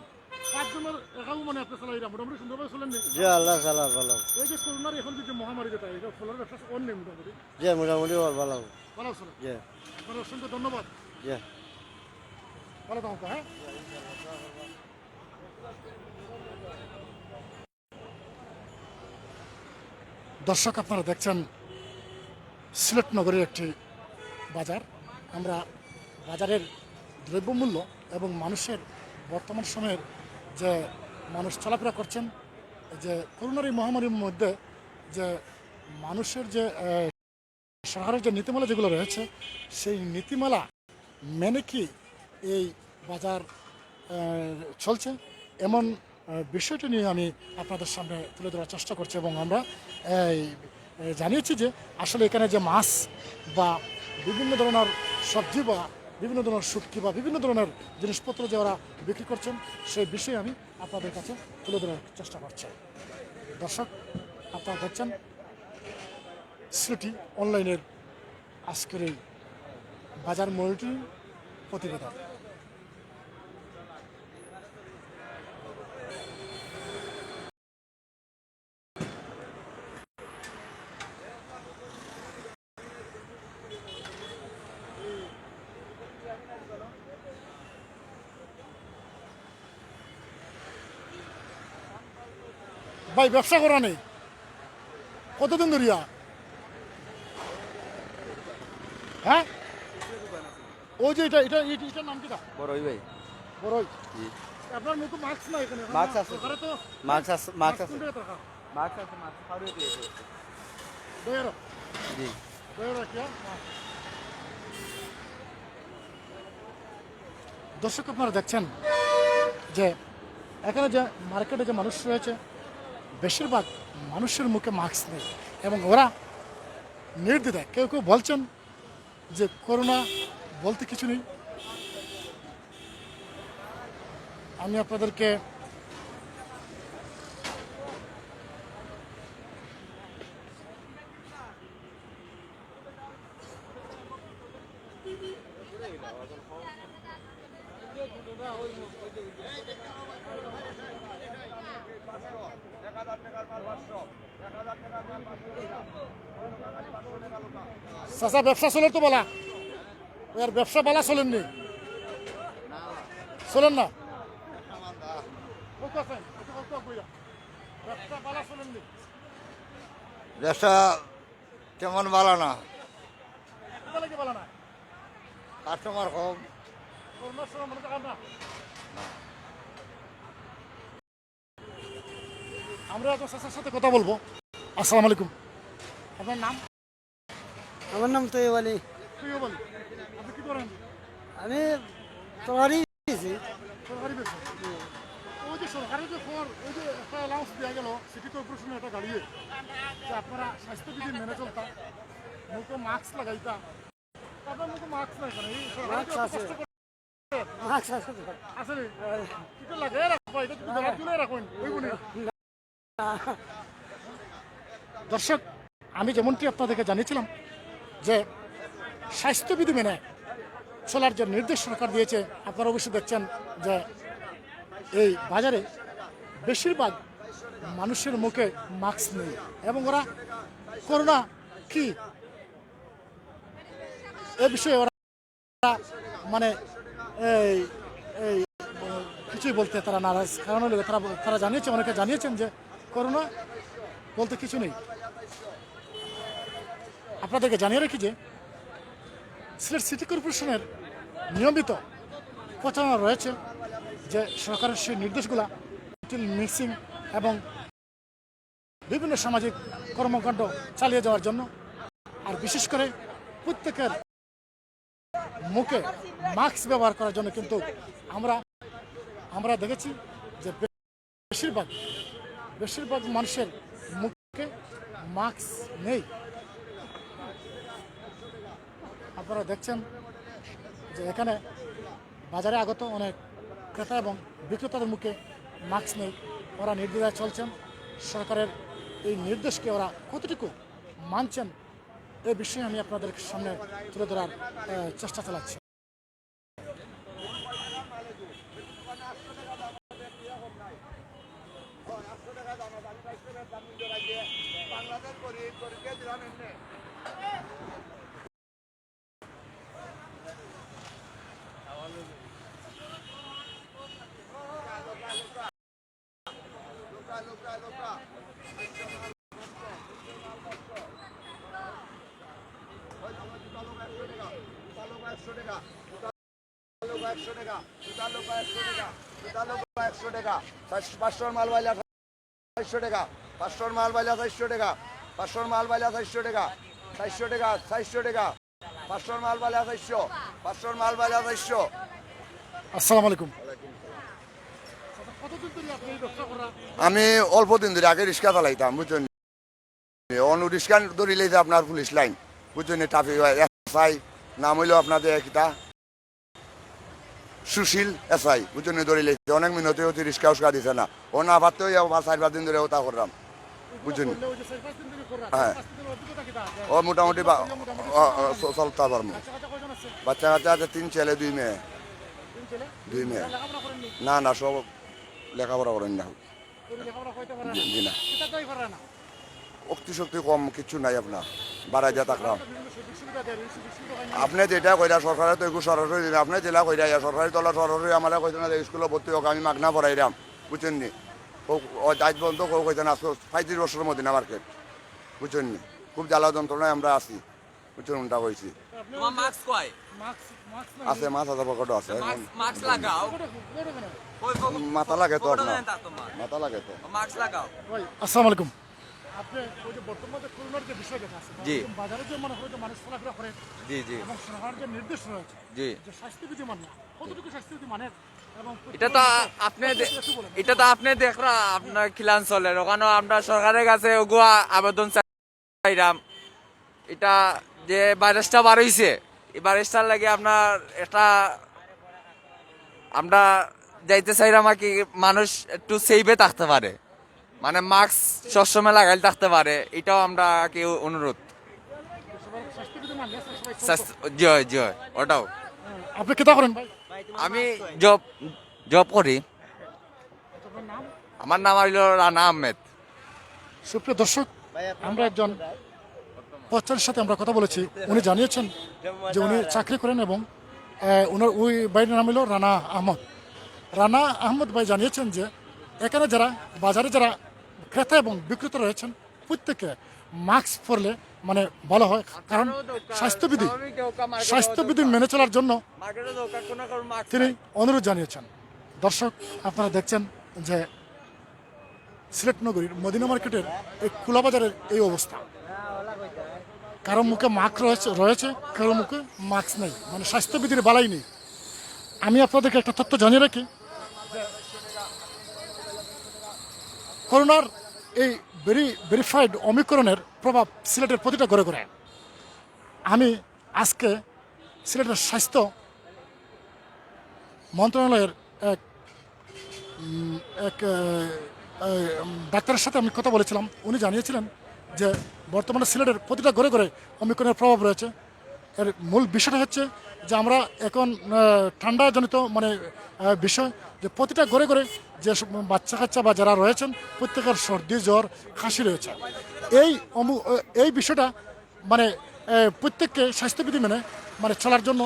5 জনের একাও মানে আপনি চালাইরা মোটামুটি সুন্দরভাবে চলেন নি? জি, আল্লাহ সালা ভালো। এই যে করোনার এখন যে মহামারী যেটা, এটা ফলের ব্যবসা অন্য মোটামুটি জি, মোটামুটি ভালো। ভালো চলে। জি। আপনার অসংখ্য ধন্যবাদ। জি। ভালো থাকুন। হ্যাঁ, দর্শক আপনারা দেখছেন সিলেট নগরের একটি বাজার। আমরা বাজারের দ্রব্যমূল্য এবং মানুষের বর্তমান সময়ের যে মানুষ চলাফেরা করছেন, যে করোনার এই মহামারীর মধ্যে যে মানুষের যে শহরের যে নীতিমালা যেগুলো রয়েছে, সেই নীতিমালা মেনে কি এই বাজার চলছে, এমন বিষয়টি নিয়ে আমি আপনাদের সামনে তুলে ধরার চেষ্টা করছি। এবং আমরা জানিয়েছি যে আসলে এখানে যে মাছ বা বিভিন্ন ধরনের সবজি বা বিভিন্ন ধরনের শুটকি বা বিভিন্ন ধরনের জিনিসপত্র যে ওরা বিক্রি করছেন, সেই বিষয়ে আমি আপনাদের কাছে তুলে ধরার চেষ্টা করছি। দর্শক আপনারা দেখছেন সিটি অনলাইনের আজকের এই বাজার মনিটরিং প্রতিবেদন। ভাই ব্যবসা করা নেই কতদিন ধরিয়া? হ্যাঁ, ওই যে এটা এটা এটার নাম কিটা? বড়ই ভাই। বড়ই। আপনার মুখে মাস্ক নাই এখানে? মাস্ক আছে। ওখানে তো মাছ আছে, মাছ আছে, কোন টাকা? মাছ আছে, মাছ খাওয়াই দিয়েছে। দয়ারো জি। দয়ারো কি? দর্শক আপনারা দেখছেন যে এখানে যে মার্কেটে যে মানুষ রয়েছে, বেশিরভাগ মানুষের মুখে মাস্ক নেই এবং ওরা নির্দ্বিধায় কেউ কেউ বলছেন যে করোনা বলতে কিছু নেই। আমি আপনাদেরকে চাচা ব্যবসা চলে তো বলা, ওর ব্যবসা বালা চলেননি? চলেন না ব্যবসা ভালো চলেননি? ব্যবসা তেমন ভালো না, কোথা লাগে ভালো না? কাস্টমার কম। করোনার সময় মনে থাকেন না? আমরা এখন চাচার সাথে কথা বলবো। আসসালামু আলাইকুম, আপনার নাম? আমার নাম তৈব আলী। তুইও বল, আপনি কি করেন? আমি তোমারই সরকারি বেতন। ওই যে সরকারের যে খবর, ওই যে একটা অ্যালাউন্স দেওয়া গেল সিটি কর্পোরেশনের একটা গাড়িয়ে, যে আপনারা স্বাস্থ্যবিধি মেনে চলতা, মুখে মাস্ক লাগাইতা। আপনার মুখে মাস্ক নাই কেন? এই সরকার যে এত কষ্ট করে আছে রে, এটা লাগাই রাখবা, এটা কিন্তু জায়গা তুলে রাখুন ওই গুণে। দর্শক, আমি যেমনটি আপনাদেরকে জানিয়েছিলাম যে স্বাস্থ্যবিধি মেনে চলার যে নির্দেশ সরকার দিয়েছে, আপনারা অবশ্যই দেখছেন যে এই বাজারে বেশিরভাগ মানুষের মুখে মাস্ক নেই এবং ওরা করোনা কি এ বিষয়ে ওরা মানে এই এই কিছুই বলতে তারা নারাজ। কারণ হলো তারা জানিয়েছে, অনেকে জানিয়েছেন যে করোনা বলতে কিছু নেই। আপনাদেরকে জানিয়ে রাখি যে সিলেট সিটি কর্পোরেশনের নিয়মিত প্রচারণা রয়েছে যে সরকারের সেই নির্দেশগুলা মিক্সিং এবং বিভিন্ন সামাজিক কর্মকাণ্ড চালিয়ে যাওয়ার জন্য। আর বিশেষ করে প্রত্যেকের মুখে মাস্ক ব্যবহার করার জন্য কিন্তু আমরা দেখেছি যে বেশিরভাগ মানুষের মুখে মাস্ক নেই। আপনারা দেখছেন যে এখানে বাজারে আগত অনেক ক্রেতা এবং বিক্রেতাদের মুখে মাস্ক নেই। ওরা নির্দ্বিধায় চলছেন। সরকারের এই নির্দেশকে ওরা কতটুকু মানছেন এই বিষয়ে আমি আপনাদের সামনে তুলে ধরার চেষ্টা চালাচ্ছি। পাঁচশোর মাল বাইলে 400 টাকা, 500 মাল বাইলে 400 টাকা, 500 মাল বাইলে 400 টাকা, 400 টাকা, 400 টাকা, 500 মাল বাইলে 400, 500 মাল বাইলে 400। আসসালামু আলাইকুম। কতদিন ধরে আপনি এই ব্যবসা করা? আমি অল্প দিন ধরে আগে রিক্সা চালাইতাম, বুঝছেন? অন্য রিক্সা ধরিলে যে আপনার পুলিশ লাইন, বুঝছেন? ট্রাফিক এসআই নাম হইল আপনাদের কিতা সুশীল এসআই, বুঝছেন? ধরিলে অনেক মিনতে হচ্ছে রিক্সা উস্কা দিছে না। ও না পারতেও 4-5 দিন ধরে ওটা করলাম, বুঝছেন? হ্যাঁ, ও মোটামুটি চলতে পারবো। বাচ্চা কাচ্চা আছে 3 ছেলে 2 মেয়ে। 2 মেয়ে না না, সব লেখাপড়া করেন না। জি না, শক্তি কম কিছু নাই। আপনার বাড়াই দিয়া থাকলাম। আপনি যেটা কইরা সরকারে তো একটু সরাসরি দিন, আপনি জেলা কইরা সরকারি তলা সরাসরি আমার কইতে না স্কুলে ভর্তি হোক, আমি মাগনা পড়াইলাম, বুঝছেন নি? আজ পর্যন্ত কেউ কইতে না 35 বছরের মধ্যে না মার্কেট, বুঝছেন নি? খুব জ্বালা যন্ত্রণায় আমরা আছি, বুঝছেন? উনটা কইছি আছে, 5,000 পকেটও আছে। মাথা লাগে তো, আপনার মাথা লাগে তো। আসসালামু আলাইকুম। আপনি ওই যে বর্তমানে করোনার যে বিষয় দেখা আছে, জি। বাজারে যে মানুষ চলাফেরা করে, জি জি এবং সরকারের যে নির্দেশ রয়েছে জি, যে স্বাস্থ্যবিধি মানে কতটুকু স্বাস্থ্যবিধি মানে এবং এটা তো আপনি দেখরা আপনার খিলান চলে ওখানে আমরা সরকারের কাছে ওগুয়া আবেদন চাইলাম। এটা যে ভাইরাসটা বার হইছে, এই ভাইরাসটার লাগে আপনার এটা আমরা যাইতে চাইলাম আর কি মানুষ একটু সেফে থাকতে পারে, মানে মাস্ক সবসময় লাগাইলে থাকতে পারে, এটাও আমরা কি অনুরোধ। স্বাস্থ্যবিধি মানে জয় জয়, ওটাও। আপনি কেটা করেন ভাই? আমি জব করি। আমার নাম হইল রানা আহমেদ। সুপ্রিয় দর্শক, আমরা একজন পথচারীর সাথে আমরা কথা বলেছি। উনি জানিয়েছেন যে উনি চাকরি করেন এবং ওনার ওই বাড়ির নাম হলো রানা আহমদ। রানা আহমদ ভাই জানিয়েছেন যে এখানে যারা বাজারে যারা ক্রেতা এবং বিক্রেতা রয়েছেন প্রত্যেকে মাস্ক পরলে মানে ভালো হয়, কারণ স্বাস্থ্যবিধি মেনে চলার জন্য তিনি অনুরোধ জানিয়েছেন। দর্শক, আপনারা দেখছেন যে সিলেট নগরীর মদিনা মার্কেটের এই খোলা বাজারের এই অবস্থা। কারো মুখে মাস্ক রয়েছে, কারো মুখে মাস্ক নেই, মানে স্বাস্থ্যবিধির বালাই নেই। আমি আপনাদেরকে একটা তথ্য জানিয়ে রাখি, করোনার এই ভেরিফাইড অমিক্রণের প্রভাব সিলেটের প্রতিটা ঘরে ঘরে। আমি আজকে সিলেটের স্বাস্থ্য মন্ত্রণালয়ের এক ডাক্তারের সাথে আমি কথা বলেছিলাম। উনি জানিয়েছিলেন যে বর্তমানে সিলেটের প্রতিটা ঘরে ঘরে অমিক্রণের প্রভাব রয়েছে। এর মূল বিষয়টা হচ্ছে যে আমরা এখন ঠান্ডাজনিত মানে বিষয় যে প্রতিটা ঘরে ঘরে যে বাচ্চা কাচ্চা বা যারা রয়েছেন প্রত্যেকের সর্দি জ্বর কাশি রয়েছে। এই বিষয়টা মানে প্রত্যেককে স্বাস্থ্যবিধি মেনে মানে চলার জন্য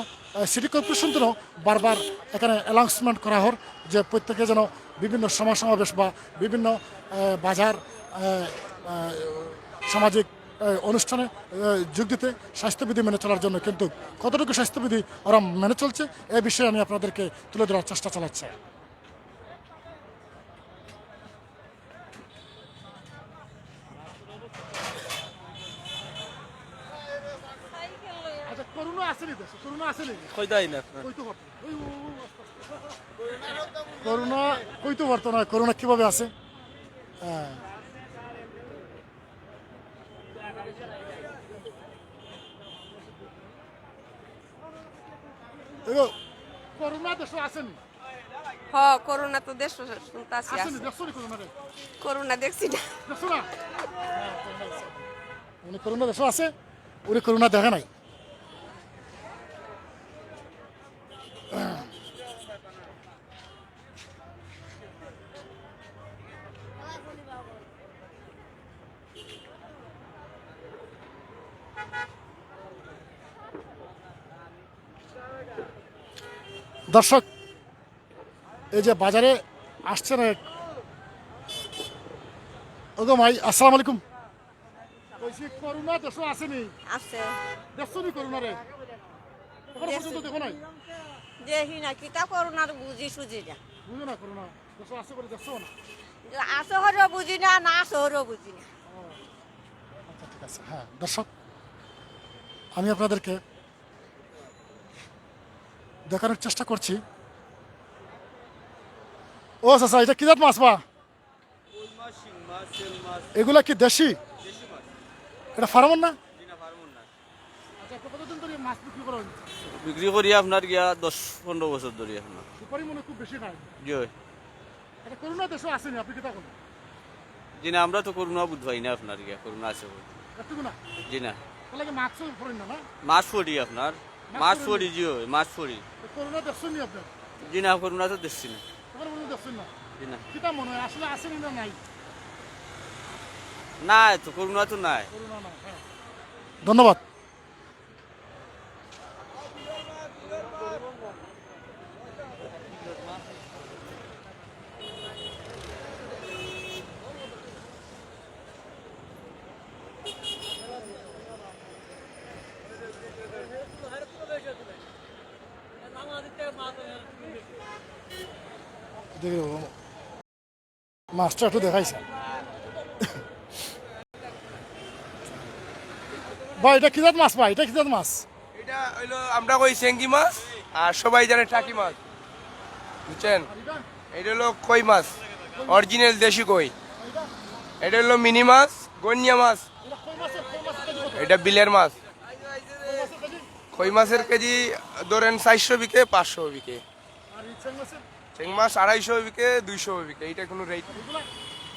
সিটি কর্পোরেশন যেন বারবার এখানে অ্যানাউন্সমেন্ট করা হোক যে প্রত্যেকে যেন বিভিন্ন সমাবেশ বা বিভিন্ন বাজার সামাজিক অনুষ্ঠানে যোগ দিতে স্বাস্থ্যবিধি মেনে চলার জন্য। কিন্তু কতটুকু স্বাস্থ্যবিধি ওরা মেনে চলছে এই বিষয়ে আমি আপনাদেরকে তুলে ধরার চেষ্টা চালাচ্ছি। আচ্ছা, করোনা আসেনি দেশে? করোনা আসেনি? করোনা কইতে পারতো না। করোনা কিভাবে আসে? হ্যাঁ, করোনা দেশে আসেনি? হ করোনা তো দেশ শুনতাছি আসেনি? দেখছো নি করোনা রে? করোনা দেখছি না। দেখছো না? উনি করোনা দেশে আছে, উনি করোনা দেখা নাই। দর্শক, এই যে বাজারে আসছেন ওগো ভাই, আসসালামু আলাইকুম। বলছি করোনা দেশে আসেনি? আছে দেখছো নি করোনা রে? এখনো পর্যন্ত দেখো নাই? দেখি না কিতা করোনার বুঝি সুঝি না। বুঝো না করোনা দেশে আসে করে দেখছো না? আছে হরেও বুঝি না, না আছে হরেও বুঝি না। আচ্ছা, ঠিক আছে। হ্যাঁ দর্শক, আমি আপনাদেরকে দেখানোর চেষ্টা করছি। ও চাচা, এটা কি জাত মাছ বা? এগুলা কি দেশি? এটা ফার্মন না? আচ্ছা, কতদিন ধরে মাছ বিক্রি করেন? বিক্রি করি আপনার গিয়া 10-15 বছর ধরে আপনার। সুপারি মনে খুব বেশি খায়। জি এটা করোনা দেশে আসেনি, আপনি কি তা করেন? জি না, আমরা তো করোনা বুধ পাই না আপনার গিয়া করোনা আছে বলে। একটু না জি না, তাহলে কি মাস্কও পরেন না? না, মাছ পড়ি আপনার, মাছ পড়ি। জি মাছ পড়ি। করোনা দেখছেন নি আপনি? জি না, করোনা তো দেখছি না। এবার মনে দেখছেন না? জি না, কিতা মনে হয় আসলে আসেনি না নাই? নাই তো, করোনা তো নাই। করোনা না। হ্যাঁ, ধন্যবাদ। মাছটা একটু দেখাইছে ভাই, এটা কি জাত মাছ ভাই? এটা কি জাত মাছ? এটা হইলো আমরা কই চেঙ্গি মাছ, আর সবাই জানে টাকি মাছ, বুঝছেন? এটা হলো কই মাছ, অরিজিনাল দেশি কই। এটা হলো মিনি মাছ, গন্যা মাছ। এটা বিলের মাছ। কই মাছের কেজি ধরেন 400 বিকে, 500 বিকে। চেং মাছ 250 বিকে, 200 বিকে। এইটা কোনো রেট?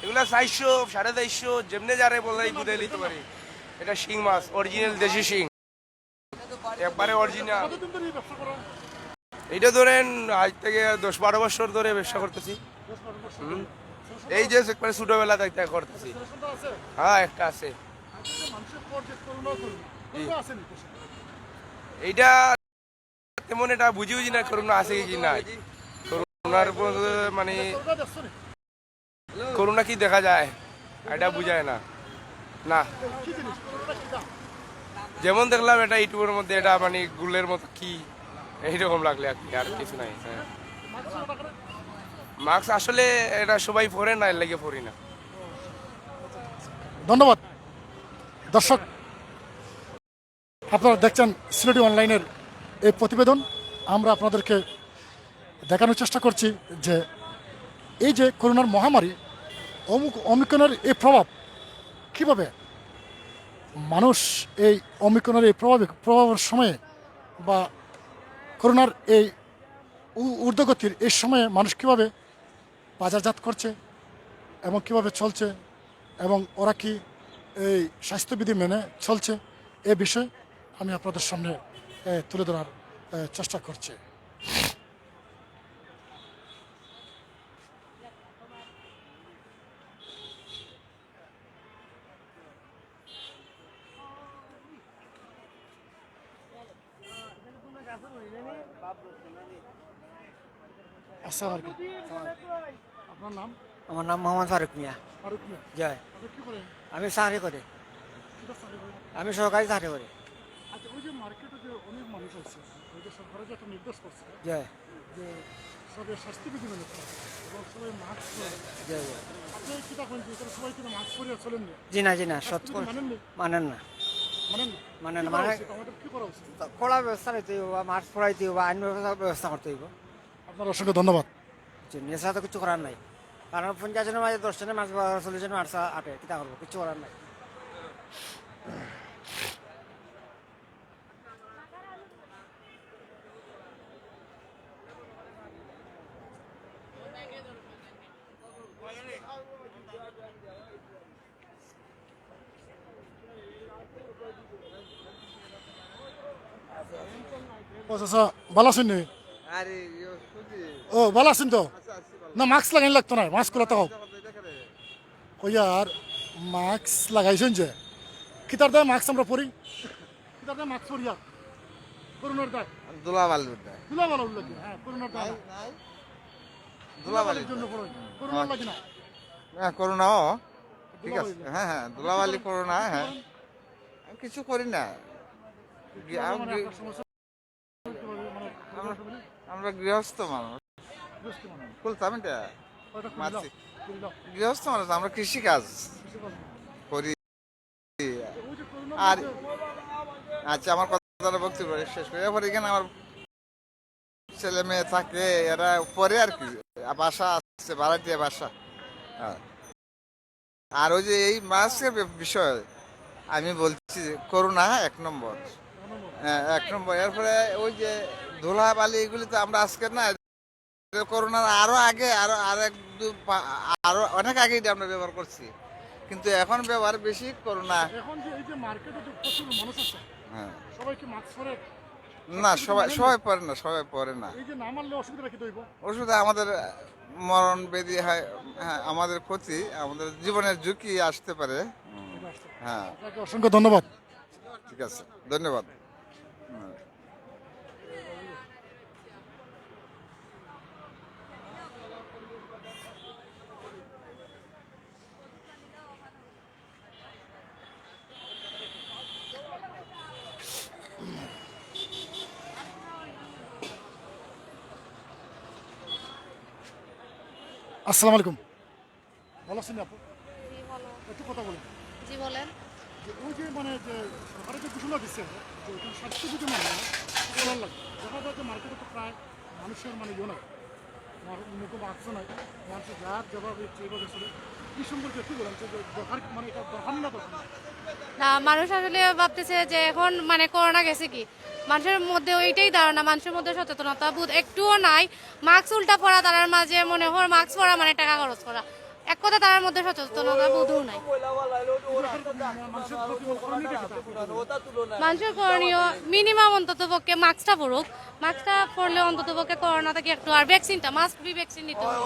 এগুলা 400, 450 যেমনে যারে বলে বুঝে নিতে পারি। এটা শিং মাছ, অরিজিনাল দেশি শিং, একবারে অরিজিনাল। এইটা ধরেন আজ থেকে 10-12 বছর ধরে ব্যবসা করতেছি। এই যে একবারে ছোটবেলা থেকে করতেছি। হ্যাঁ, একটা আছে। এইটা তেমন এটা বুঝি না করোনা আছে কি না। ওনার মানে করোনা কি দেখা যায় এটা বুঝায় না না যেমন দেখলাম এটা ইউটিউবের মধ্যে এটা মানে গুলের মতো কি এইরকম লাগলে আর কি, আর কিছু নাই। হ্যাঁ মাস্ক আসলে এটা সবাই পরে না, এর লাগে পরি না। ধন্যবাদ। দর্শক, আপনারা দেখছেন সিলেটি অনলাইনের এই প্রতিবেদন। আমরা আপনাদেরকে দেখানোর চেষ্টা করছি যে এই যে করোনার মহামারী অমিক্রনের এই প্রভাব কীভাবে মানুষ এই অমিক্রনের এই প্রভাবের সময়ে বা করোনার এই ঊর্ধ্বগতির এই সময়ে মানুষ কীভাবে বাজারজাত করছে এবং কীভাবে চলছে এবং ওরা কি এই স্বাস্থ্যবিধি মেনে চলছে এ বিষয়ে আমি আপনাদের সামনে তুলে ধরার চেষ্টা করছি। আসসালামু আলাইকুম। আপনার নাম? আমার নাম মোহাম্মদ ফারুক মিয়া। ফারুক মিয়া। জয়। আপনি কি করেন? আমি চাকরি করি, কিটা চাকরি করেন? আমি সরকারি চাকরি করি। আচ্ছা, ওই যে মার্কেটে যে অনেক মানুষ আছে, ওই যে সরকারের যে একটা নির্দেশ করছে জয় যে সবাই স্বাস্থ্যবিধি মেনে চলে এবং সবাই মাস্ক পরে, জয় জয়। আপনি কিটা করেন যে এখানে সবাই কিন্তু মাস্ক পরে চলেন না? জি না জি না, সত্য স্বাস্থ্যবিধি মানেননি? মানেন না, মানেন না? মানেন কি না, করা মানে উচিত? আমাদের কি করা উচিত? কড়া ব্যবস্থা নিতে হইব, মাস্ক পরাইতে হইব, আইন ব্যবস্থা করতে হইব। আপনার অসংখ্য ধন্যবাদ। এছাড়া তো কিছু করার নাই, কারণ 50 জনের মাঝে 10 জনের মাছ 40 জনের মাছ আটে, কিতা করবো, কিছু করার নাই। ও চাচা ভালো আছেন নি? ও ভালো আছেন তো? না মাস্ক লাগাইন লাগতো না, মাস্ক খোলা থাকো। কইয়ার মাস্ক লাগাইছেন যে কিতার দেয় মাস্ক আমরা পরি, কিতার দেয় মাস্ক পরি আর করোনার দায় দুলাবালির দেয় দুলা ভালো লাগে। হ্যাঁ, করোনার দায় দুলাবালির জন্য পড়ো, করোনার লাগে না। হ্যাঁ করোনাও ঠিক আছে। হ্যাঁ হ্যাঁ দুলাবালি করোনা। হ্যাঁ আমি কিছু করি না, মানে আপনার সমস্যা আমরা গৃহস্থ মানুষ। খুলতাম এটা মাছি, গৃহস্থ মানুষ আমরা কৃষি কাজ করি। আর আচ্ছা আমার কথাটা বক্তব্য শেষ করি। এরপর এখানে আমার ছেলে মেয়ে থাকে, এরা পরে আর কি বাসা আছে, ভাড়াটিয়া বাসা। হ্যাঁ আর ওই যে এই মাস্কের বিষয় আমি বলছি, করোনা 1 নম্বর। হ্যাঁ 1 নম্বর। এরপরে ওই যে ধুলা বালি এগুলি তো আমরা আজকে না, করোনার আরো আগে আরো অনেক আগে এটা আমরা ব্যবহার করছি, কিন্তু এখন ব্যবহার বেশি করোনা। এখন যে এই যে মার্কেটে যে প্রচুর মানুষ আছে, হ্যাঁ সবাই কি মাস্ক পরে? না সবাই পরে না, সবাই পরে না। এই যে না মানলে অসুবিধা কি হইব? ওষুধে আমাদের মরণ ব্যাধি হয়, হ্যাঁ আমাদের ক্ষতি, আমাদের জীবনের ঝুঁকি আসতে পারে। হ্যাঁ আপনাকে অসংখ্য ধন্যবাদ। ঠিক আছে, ধন্যবাদ। আসসালামু আলাইকুম। ভালো আছেন আপু? জি ভালো। একটু কথা বলেন। জি বলেন। যে ওই যে মানে যে সরকারের যে ঘোষণা দিচ্ছে যে এখানে স্বাস্থ্যবিধি মানে চলার লাগে, দেখা যায় যে মার্কেটে তো প্রায় মানুষের মানে ইয়ে নাই, মুখে মাস্কও নাই, মানুষের যার যেভাবে সেইভাবে চলে। এই সম্পর্কে কি বলেন যে দরকার মানে এটা দরকার না দরকার না? না, মানুষ আসলে ভাবতেছে যে এখন মানে করোনা গেছে কি, মানুষের মধ্যে ওইটাই ধারণা, মানুষের মধ্যে সচেতনতা বোধ একটুও নাই। মাস্ক উল্টা পরা, তার মাঝে মনে হয় মাস্ক পরা মানে টাকা খরচ করা, এক কথা তার মধ্যে সচেতনতা বোধও নাই। মানুষের করণীয় মিনিমাম অন্তত পক্ষে মাস্কটা পড়ুক, মাস্কটা পরলে অন্তত পক্ষে করোনা থেকে একটু, আর ভ্যাকসিনটা মাস্ক বি ভ্যাকসিন নিতে হবে।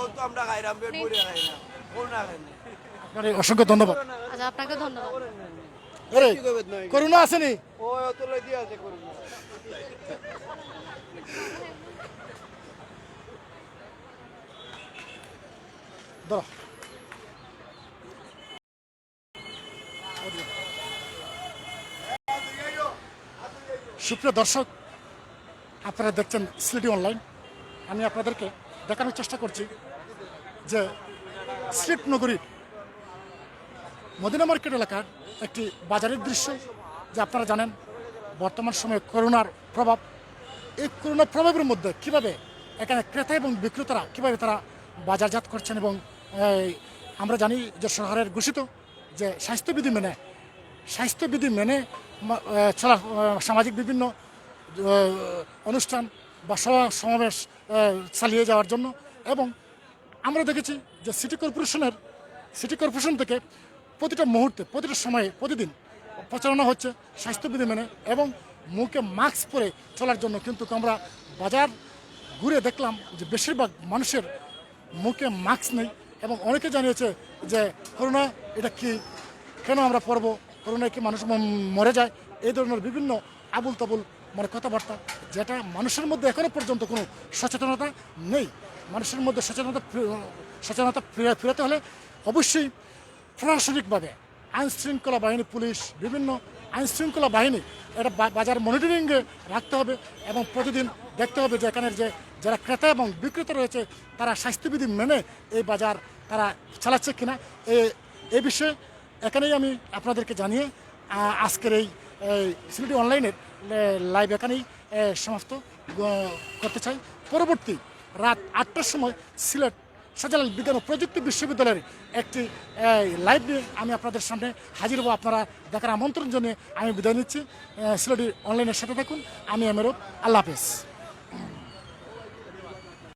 আপনার অসংখ্য ধন্যবাদ। আচ্ছা, আপনাকে ধন্যবাদ। আরে করোনা আসেনি? ধরো। সুপ্রিয় দর্শক, আপনারা দেখছেন সিলেটি অনলাইন। আমি আপনাদেরকে দেখানোর চেষ্টা করছি যে সিলেট নগরীর মদিনা মার্কেট এলাকার একটি বাজারের দৃশ্য। যে আপনারা জানেন বর্তমান সময়ে করোনার প্রভাব, এই করোনার প্রভাবের মধ্যে কিভাবে এখানে ক্রেতা এবং বিক্রেতারা কিভাবে তারা বাজারজাত করছেন। এবং আমরা জানি যে শহরের ঘোষিত যে স্বাস্থ্যবিধি মেনে চলা সামাজিক বিভিন্ন অনুষ্ঠান বা সভা সমাবেশ চালিয়ে যাওয়ার জন্য। এবং আমরা দেখেছি যে সিটি কর্পোরেশন থেকে প্রতিটা মুহূর্তে, প্রতিটা সময়ে, প্রতিদিন প্রচারণা হচ্ছে স্বাস্থ্যবিধি মেনে এবং মুখে মাস্ক পরে চলার জন্য। কিন্তু আমরা বাজার ঘুরে দেখলাম যে বেশিরভাগ মানুষের মুখে মাস্ক নেই এবং অনেকে জানিয়েছে যে করোনা এটা কি, কেন আমরা পরব, করোনায় কি মানুষ মরে যায়, এই ধরনের বিভিন্ন আবুল তাবুল মানে কথাবার্তা, যেটা মানুষের মধ্যে এখনো পর্যন্ত কোনো সচেতনতা নেই। মানুষের মধ্যে সচেতনতা ফেরাতে হলে অবশ্যই প্রশাসনিকভাবে আইনশৃঙ্খলা বাহিনী, পুলিশ, বিভিন্ন আইনশৃঙ্খলা বাহিনী এটা বাজার মনিটরিংয়ে রাখতে হবে এবং প্রতিদিন দেখতে হবে যে এখানের যে যারা ক্রেতা এবং বিক্রেতা রয়েছে তারা স্বাস্থ্যবিধি মেনে এই বাজার তারা চালাচ্ছে কিনা। এই বিষয়ে এখানেই আমি আপনাদেরকে জানিয়ে আজকের এই সিলেটি অনলাইনের লাইভ এখানেই সমাপ্ত করতে চাই। পরবর্তী রাত 8টার সময় সিলেট শাহজালাল বিজ্ঞান ও প্রযুক্তি বিশ্ববিদ্যালয়ের একটি লাইভ নিয়ে আমি আপনাদের সামনে হাজির হব। আপনারা দেখার আমন্ত্রণ জানিয়ে আমি বিদায় নিচ্ছি। সিলেটি অনলাইনের সাথে থাকুন। আমি এমেরো, আল্লাহ হাফেজ।